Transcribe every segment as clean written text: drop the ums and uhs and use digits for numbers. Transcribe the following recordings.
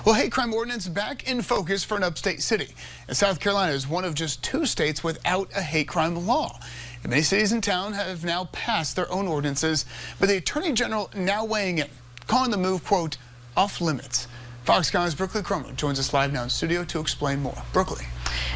Well, hate crime ordinance back in focus for an upstate city. And South Carolina is one of just 2 states without a hate crime law. And many cities in town have now passed their own ordinances, but the Attorney General now weighing in, calling the move, quote, off limits. Fox Sky's Brookley Cromer joins us live now in studio to explain more. Brookley.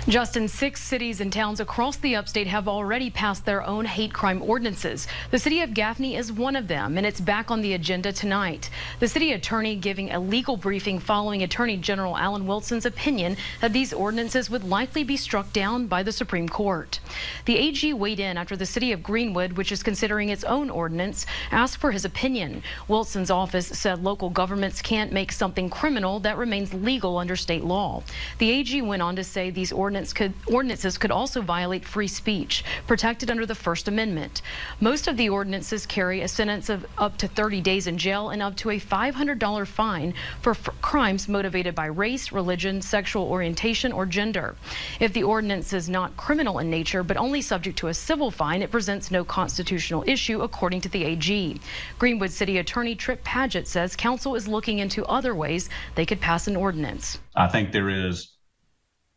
Justin, 6 cities and towns across the upstate have already passed their own hate crime ordinances. The city of Gaffney is one of them, and it's back on the agenda tonight. The city attorney giving a legal briefing following Attorney General Alan Wilson's opinion that these ordinances would likely be struck down by the Supreme Court. The AG weighed in after the city of Greenwood, which is considering its own ordinance, asked for his opinion. Wilson's office said local governments can't make something criminal that remains legal under state law. The AG went on to say these ordinances could also violate free speech, protected under the First Amendment. Most of the ordinances carry a sentence of up to 30 days in jail and up to a $500 fine for crimes motivated by race, religion, sexual orientation, or gender. If the ordinance is not criminal in nature but only subject to a civil fine, it presents no constitutional issue, according to the AG. Greenwood City Attorney Trip Padgett says council is looking into other ways they could pass an ordinance. I think there is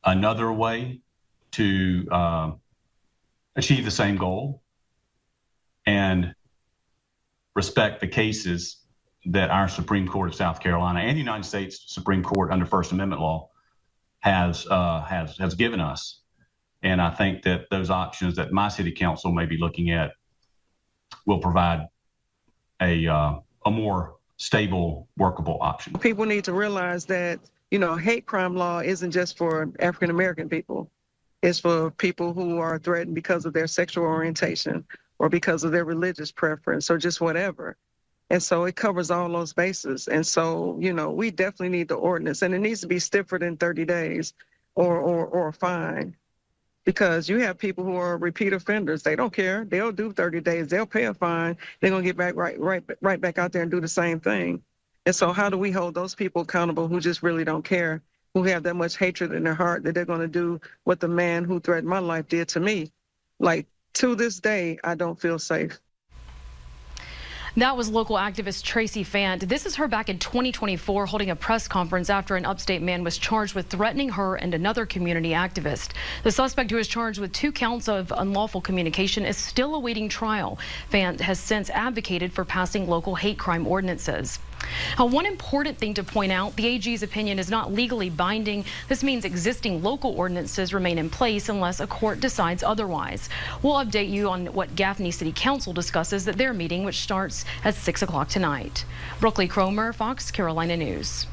another way to achieve the same goal and respect the cases that our Supreme Court of South Carolina and the United States Supreme Court under First Amendment law has given us. And I think that those options that my city council may be looking at will provide a more stable, workable option. People need to realize that hate crime law isn't just for African American people. It's for people who are threatened because of their sexual orientation or because of their religious preference or just whatever. And so it covers all those bases. And so, we definitely need the ordinance, and it needs to be stiffer than 30 days or a fine, because you have people who are repeat offenders. They don't care. They'll do 30 days. They'll pay a fine. They're going to get back right back out there and do the same thing. And so how do we hold those people accountable who just really don't care, who have that much hatred in their heart that they're going to do what the man who threatened my life did to me? Like, to this day, I don't feel safe. That was local activist Tracy Fant. This is her back in 2024 holding a press conference after an upstate man was charged with threatening her and another community activist. The suspect, who is charged with 2 counts of unlawful communication, is still awaiting trial. Fant has since advocated for passing local hate crime ordinances. Now, one important thing to point out, the AG's opinion is not legally binding. This means existing local ordinances remain in place unless a court decides otherwise. We'll update you on what Gaffney City Council discusses at their meeting, which starts at 6 o'clock tonight. Brookley Cromer, Fox Carolina News.